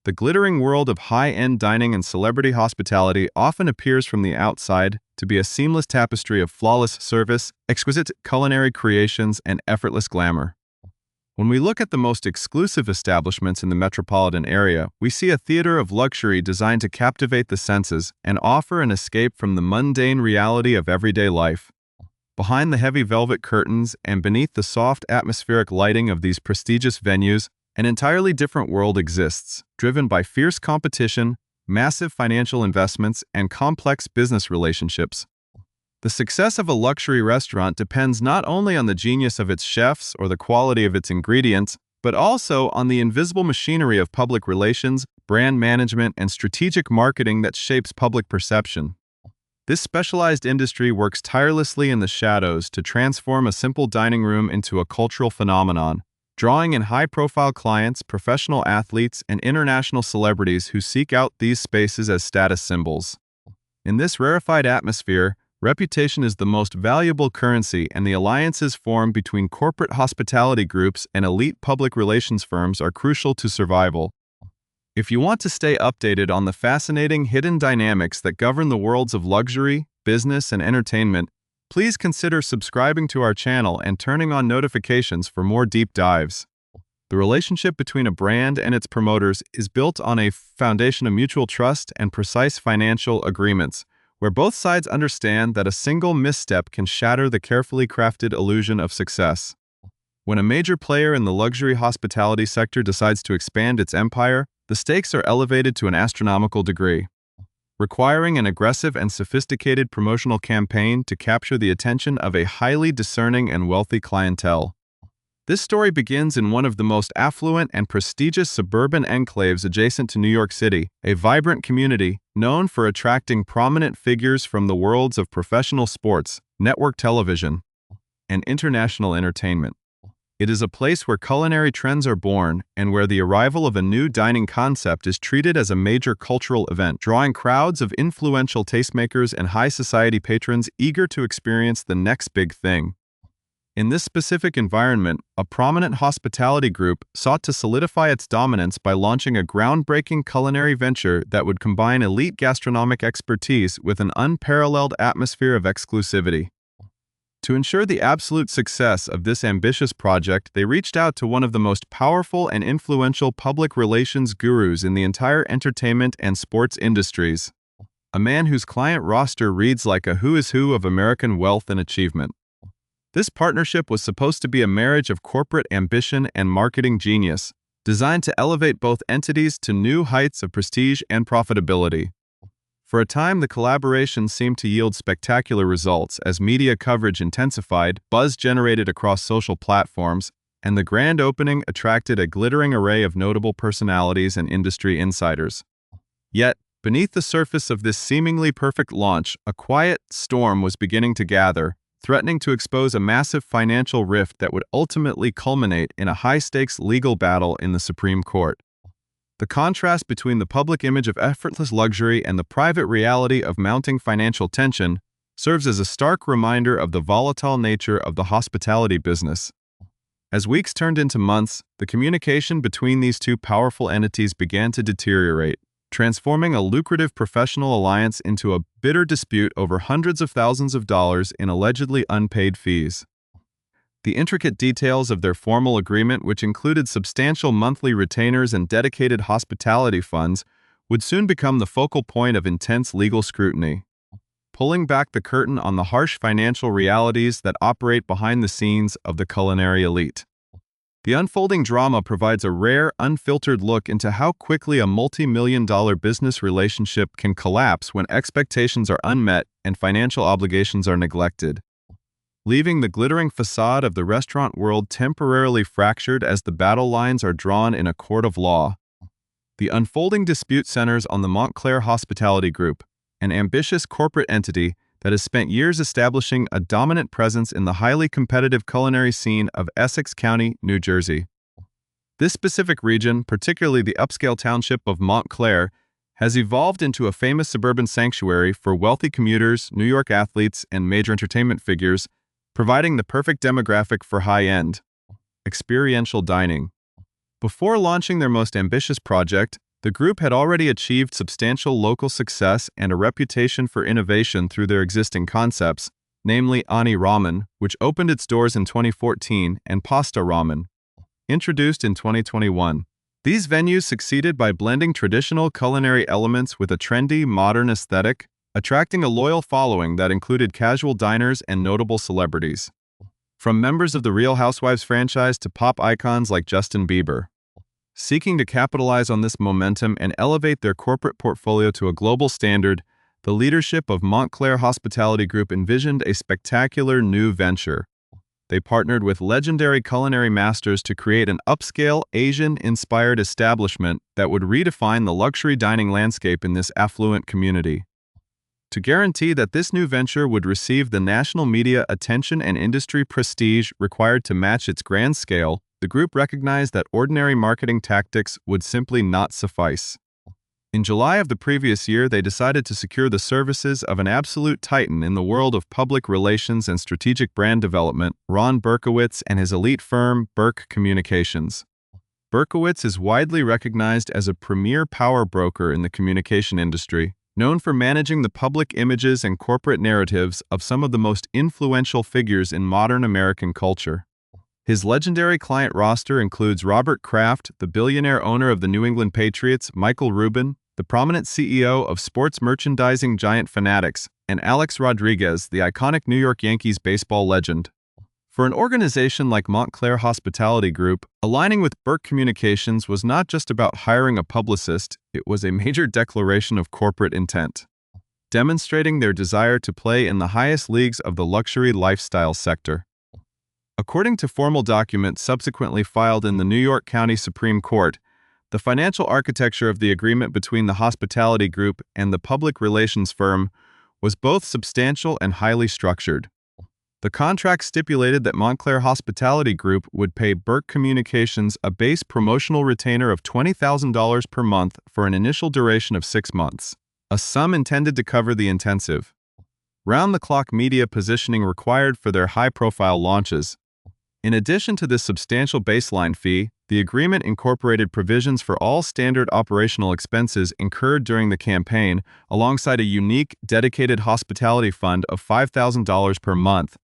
The glittering world of high-end dining and celebrity hospitality often appears from the outside to be a seamless tapestry of flawless service, exquisite culinary creations, and effortless glamour. When we look at the most exclusive establishments in the metropolitan area, we see a theater of luxury designed to captivate the senses and offer an escape from the mundane reality of everyday life. Behind the heavy velvet curtains and beneath the soft atmospheric lighting of these prestigious venues, an entirely different world exists, driven by fierce competition, massive financial investments, and complex business relationships. The success of a luxury restaurant depends not only on the genius of its chefs or the quality of its ingredients, but also on the invisible machinery of public relations, brand management, and strategic marketing that shapes public perception. This specialized industry works tirelessly in the shadows to transform a simple dining room into a cultural phenomenon, drawing in high-profile clients, professional athletes, and international celebrities who seek out these spaces as status symbols. In this rarefied atmosphere, reputation is the most valuable currency, and the alliances formed between corporate hospitality groups and elite public relations firms are crucial to survival. If you want to stay updated on the fascinating hidden dynamics that govern the worlds of luxury, business, and entertainment, please consider subscribing to our channel and turning on notifications for more deep dives. The relationship between a brand and its promoters is built on a foundation of mutual trust and precise financial agreements, where both sides understand that a single misstep can shatter the carefully crafted illusion of success. When a major player in the luxury hospitality sector decides to expand its empire, the stakes are elevated to an astronomical degree, requiring an aggressive and sophisticated promotional campaign to capture the attention of a highly discerning and wealthy clientele. This story begins in one of the most affluent and prestigious suburban enclaves adjacent to New York City, a vibrant community known for attracting prominent figures from the worlds of professional sports, network television, and international entertainment. It is a place where culinary trends are born and where the arrival of a new dining concept is treated as a major cultural event, drawing crowds of influential tastemakers and high society patrons eager to experience the next big thing. In this specific environment, a prominent hospitality group sought to solidify its dominance by launching a groundbreaking culinary venture that would combine elite gastronomic expertise with an unparalleled atmosphere of exclusivity. To ensure the absolute success of this ambitious project, they reached out to one of the most powerful and influential public relations gurus in the entire entertainment and sports industries, a man whose client roster reads like a who is who of American wealth and achievement. This partnership was supposed to be a marriage of corporate ambition and marketing genius, designed to elevate both entities to new heights of prestige and profitability. For a time, the collaboration seemed to yield spectacular results as media coverage intensified, buzz generated across social platforms, and the grand opening attracted a glittering array of notable personalities and industry insiders. Yet, beneath the surface of this seemingly perfect launch, a quiet storm was beginning to gather, threatening to expose a massive financial rift that would ultimately culminate in a high-stakes legal battle in the Supreme Court. The contrast between the public image of effortless luxury and the private reality of mounting financial tension serves as a stark reminder of the volatile nature of the hospitality business. As weeks turned into months, the communication between these two powerful entities began to deteriorate, transforming a lucrative professional alliance into a bitter dispute over hundreds of thousands of dollars in allegedly unpaid fees. The intricate details of their formal agreement, which included substantial monthly retainers and dedicated hospitality funds, would soon become the focal point of intense legal scrutiny, pulling back the curtain on the harsh financial realities that operate behind the scenes of the culinary elite. The unfolding drama provides a rare, unfiltered look into how quickly a multi-million-dollar business relationship can collapse when expectations are unmet and financial obligations are neglected, leaving the glittering facade of the restaurant world temporarily fractured as the battle lines are drawn in a court of law. The unfolding dispute centers on the Montclair Hospitality Group, an ambitious corporate entity that has spent years establishing a dominant presence in the highly competitive culinary scene of Essex County, New Jersey. This specific region, particularly the upscale township of Montclair, has evolved into a famous suburban sanctuary for wealthy commuters, New York athletes, and major entertainment figures, providing the perfect demographic for high-end, experiential dining. Before launching their most ambitious project, the The group had already achieved substantial local success and a reputation for innovation through their existing concepts, namely Ani Ramen, which opened its doors in 2014, and Pasta Ramen, introduced in 2021. These venues succeeded by blending traditional culinary elements with a trendy, modern aesthetic, attracting a loyal following that included casual diners and notable celebrities. From members of the Real Housewives franchise to pop icons like Justin Bieber. Seeking to capitalize on this momentum and elevate their corporate portfolio to a global standard, the leadership of Montclair Hospitality Group envisioned a spectacular new venture. They partnered with legendary culinary masters to create an upscale, Asian-inspired establishment that would redefine the luxury dining landscape in this affluent community. To guarantee that this new venture would receive the national media attention and industry prestige required to match its grand scale, the group recognized that ordinary marketing tactics would simply not suffice. In July of the previous year, they decided to secure the services of an absolute titan in the world of public relations and strategic brand development, Ron Berkowitz and his elite firm, Berk Communications. Berkowitz is widely recognized as a premier power broker in the communication industry, known for managing the public images and corporate narratives of some of the most influential figures in modern American culture. His legendary client roster includes Robert Kraft, the billionaire owner of the New England Patriots, Michael Rubin, the prominent CEO of sports merchandising giant Fanatics, and Alex Rodriguez, the iconic New York Yankees baseball legend. For an organization like Montclair Hospitality Group, aligning with Berk Communications was not just about hiring a publicist, it was a major declaration of corporate intent, demonstrating their desire to play in the highest leagues of the luxury lifestyle sector. According to formal documents subsequently filed in the New York County Supreme Court, the financial architecture of the agreement between the hospitality group and the public relations firm was both substantial and highly structured. The contract stipulated that Montclair Hospitality Group would pay Berk Communications a base promotional retainer of $20,000 per month for an initial duration of 6 months, a sum intended to cover the intensive, round-the-clock media positioning required for their high-profile launches. In addition to this substantial baseline fee, the agreement incorporated provisions for all standard operational expenses incurred during the campaign, alongside a unique, dedicated hospitality fund of $5,000 per month.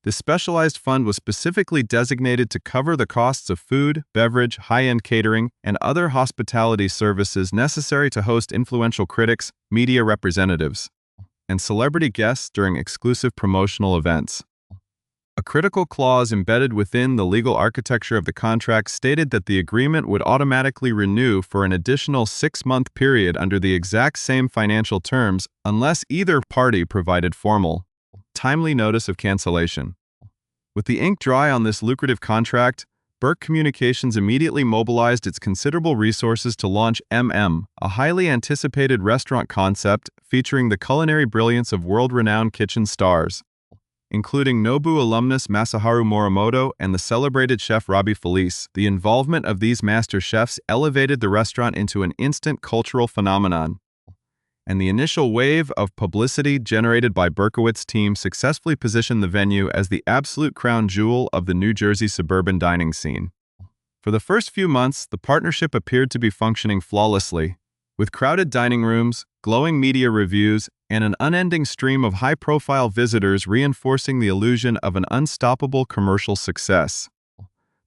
This specialized fund was specifically designated to cover the costs of food, beverage, high-end catering, and other hospitality services necessary to host influential critics, media representatives, and celebrity guests during exclusive promotional events. A critical clause embedded within the legal architecture of the contract stated that the agreement would automatically renew for an additional 6-month period under the exact same financial terms unless either party provided formal, timely notice of cancellation. With the ink dry on this lucrative contract, Berk Communications immediately mobilized its considerable resources to launch MM, a highly anticipated restaurant concept featuring the culinary brilliance of world-renowned kitchen stars, including Nobu alumnus Masaharu Morimoto and the celebrated chef Robbie Felice. The involvement of these master chefs elevated the restaurant into an instant cultural phenomenon, and the initial wave of publicity generated by Berkowitz's team successfully positioned the venue as the absolute crown jewel of the New Jersey suburban dining scene. For the first few months, the partnership appeared to be functioning flawlessly, with crowded dining rooms, glowing media reviews, and an unending stream of high-profile visitors reinforcing the illusion of an unstoppable commercial success.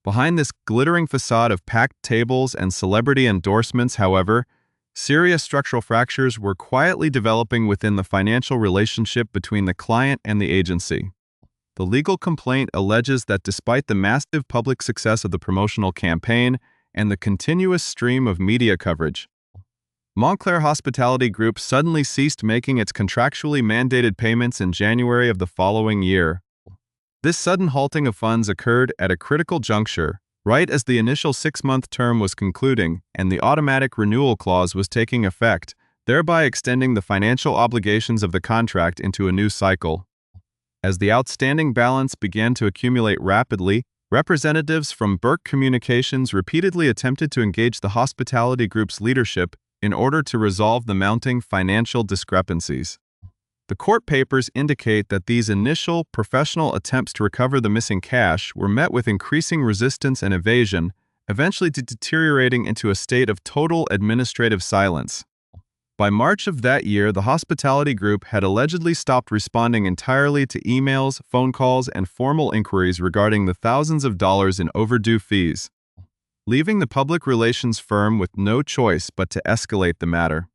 Behind this glittering facade of packed tables and celebrity endorsements, however, serious structural fractures were quietly developing within the financial relationship between the client and the agency. The legal complaint alleges that despite the massive public success of the promotional campaign and the continuous stream of media coverage, Montclair Hospitality Group suddenly ceased making its contractually mandated payments in January of the following year. This sudden halting of funds occurred at a critical juncture, right as the initial 6-month term was concluding and the automatic renewal clause was taking effect, thereby extending the financial obligations of the contract into a new cycle. As the outstanding balance began to accumulate rapidly, representatives from Berk Communications repeatedly attempted to engage the hospitality group's leadership in order to resolve the mounting financial discrepancies. The court papers indicate that these initial professional attempts to recover the missing cash were met with increasing resistance and evasion, eventually deteriorating into a state of total administrative silence. By March of that year, the hospitality group had allegedly stopped responding entirely to emails, phone calls, and formal inquiries regarding the thousands of dollars in overdue fees, leaving the public relations firm with no choice but to escalate the matter.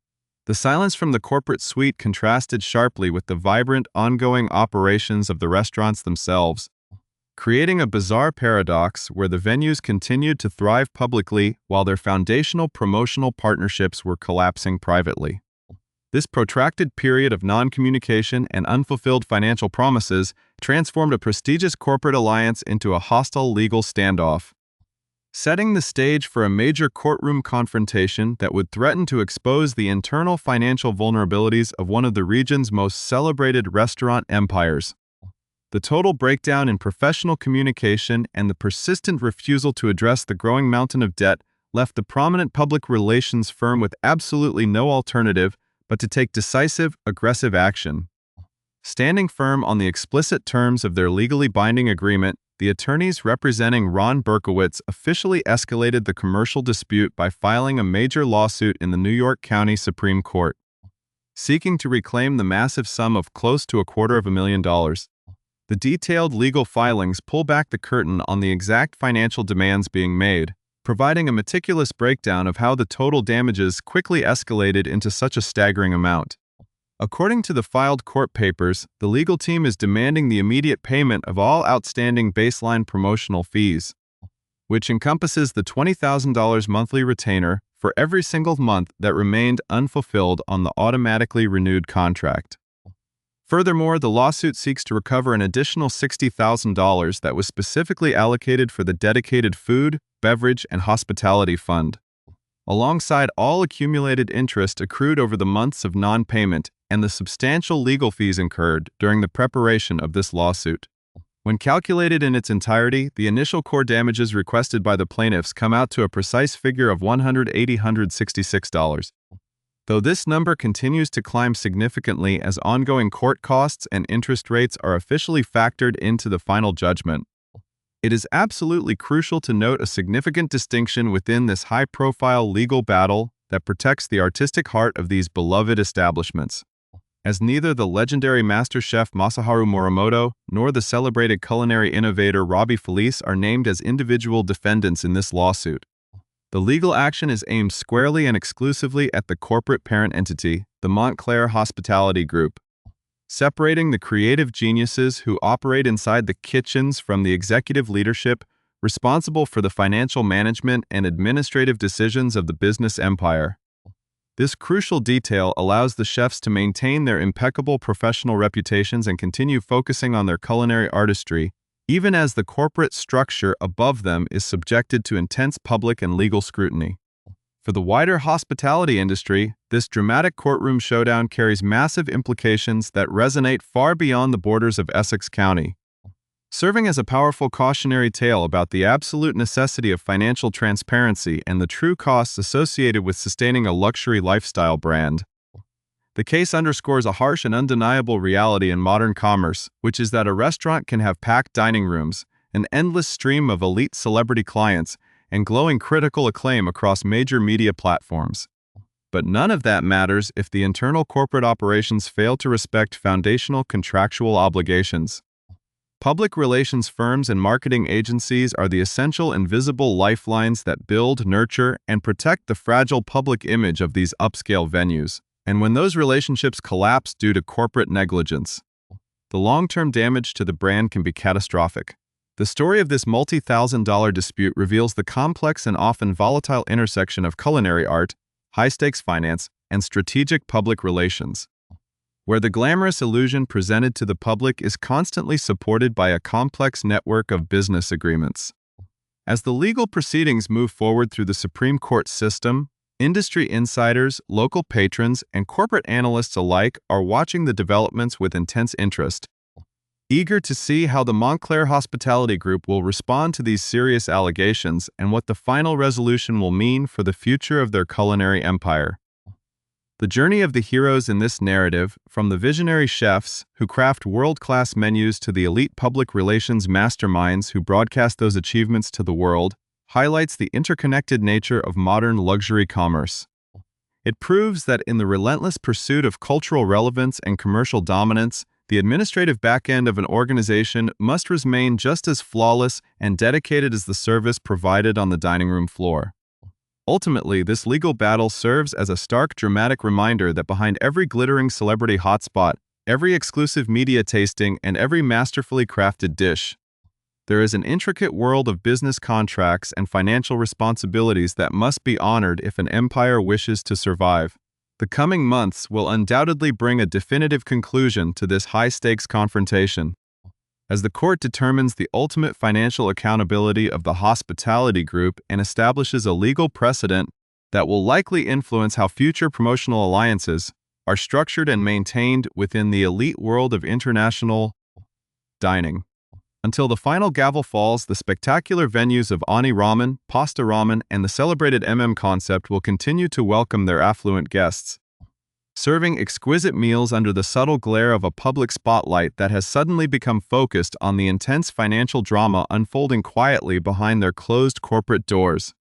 The silence from the corporate suite contrasted sharply with the vibrant, ongoing operations of the restaurants themselves, creating a bizarre paradox where the venues continued to thrive publicly while their foundational promotional partnerships were collapsing privately. This protracted period of non-communication and unfulfilled financial promises transformed a prestigious corporate alliance into a hostile legal standoff, setting the stage for a major courtroom confrontation that would threaten to expose the internal financial vulnerabilities of one of the region's most celebrated restaurant empires. The total breakdown in professional communication and the persistent refusal to address the growing mountain of debt left the prominent public relations firm with absolutely no alternative but to take decisive, aggressive action. Standing firm on the explicit terms of their legally binding agreement, the attorneys representing Ron Berkowitz officially escalated the commercial dispute by filing a major lawsuit in the New York County Supreme Court, seeking to reclaim the massive sum of close to $250,000. The detailed legal filings pull back the curtain on the exact financial demands being made, providing a meticulous breakdown of how the total damages quickly escalated into such a staggering amount. According to the filed court papers, the legal team is demanding the immediate payment of all outstanding baseline promotional fees, which encompasses the $20,000 monthly retainer for every single month that remained unfulfilled on the automatically renewed contract. Furthermore, the lawsuit seeks to recover an additional $60,000 that was specifically allocated for the dedicated food, beverage, and hospitality fund, alongside all accumulated interest accrued over the months of non-payment and the substantial legal fees incurred during the preparation of this lawsuit. When calculated in its entirety, the initial core damages requested by the plaintiffs come out to a precise figure of $166. Though this number continues to climb significantly as ongoing court costs and interest rates are officially factored into the final judgment, it is absolutely crucial to note a significant distinction within this high-profile legal battle that protects the artistic heart of these beloved establishments, as neither the legendary master chef Masaharu Morimoto nor the celebrated culinary innovator Robbie Felice are named as individual defendants in this lawsuit. The legal action is aimed squarely and exclusively at the corporate parent entity, the Montclair Hospitality Group, separating the creative geniuses who operate inside the kitchens from the executive leadership responsible for the financial management and administrative decisions of the business empire. This crucial detail allows the chefs to maintain their impeccable professional reputations and continue focusing on their culinary artistry, even as the corporate structure above them is subjected to intense public and legal scrutiny. For the wider hospitality industry, this dramatic courtroom showdown carries massive implications that resonate far beyond the borders of Essex County, serving as a powerful cautionary tale about the absolute necessity of financial transparency and the true costs associated with sustaining a luxury lifestyle brand. The case underscores a harsh and undeniable reality in modern commerce, which is that a restaurant can have packed dining rooms, an endless stream of elite celebrity clients, and glowing critical acclaim across major media platforms. But none of that matters if the internal corporate operations fail to respect foundational contractual obligations. Public relations firms and marketing agencies are the essential invisible lifelines that build, nurture, and protect the fragile public image of these upscale venues. And when those relationships collapse due to corporate negligence, the long-term damage to the brand can be catastrophic. The story of this multi-thousand-dollar dispute reveals the complex and often volatile intersection of culinary art, high-stakes finance, and strategic public relations, where the glamorous illusion presented to the public is constantly supported by a complex network of business agreements. As the legal proceedings move forward through the Supreme Court system, industry insiders, local patrons, and corporate analysts alike are watching the developments with intense interest, eager to see how the Montclair Hospitality Group will respond to these serious allegations and what the final resolution will mean for the future of their culinary empire. The journey of the heroes in this narrative, from the visionary chefs who craft world-class menus to the elite public relations masterminds who broadcast those achievements to the world, highlights the interconnected nature of modern luxury commerce. It proves that in the relentless pursuit of cultural relevance and commercial dominance, the administrative backend of an organization must remain just as flawless and dedicated as the service provided on the dining room floor. Ultimately, this legal battle serves as a stark, dramatic reminder that behind every glittering celebrity hotspot, every exclusive media tasting, and every masterfully crafted dish, there is an intricate world of business contracts and financial responsibilities that must be honored if an empire wishes to survive. The coming months will undoubtedly bring a definitive conclusion to this high-stakes confrontation, as the court determines the ultimate financial accountability of the hospitality group and establishes a legal precedent that will likely influence how future promotional alliances are structured and maintained within the elite world of international dining. Until the final gavel falls, the spectacular venues of Ani Ramen, Pasta Ramen, and the celebrated concept will continue to welcome their affluent guests, serving exquisite meals under the subtle glare of a public spotlight that has suddenly become focused on the intense financial drama unfolding quietly behind their closed corporate doors.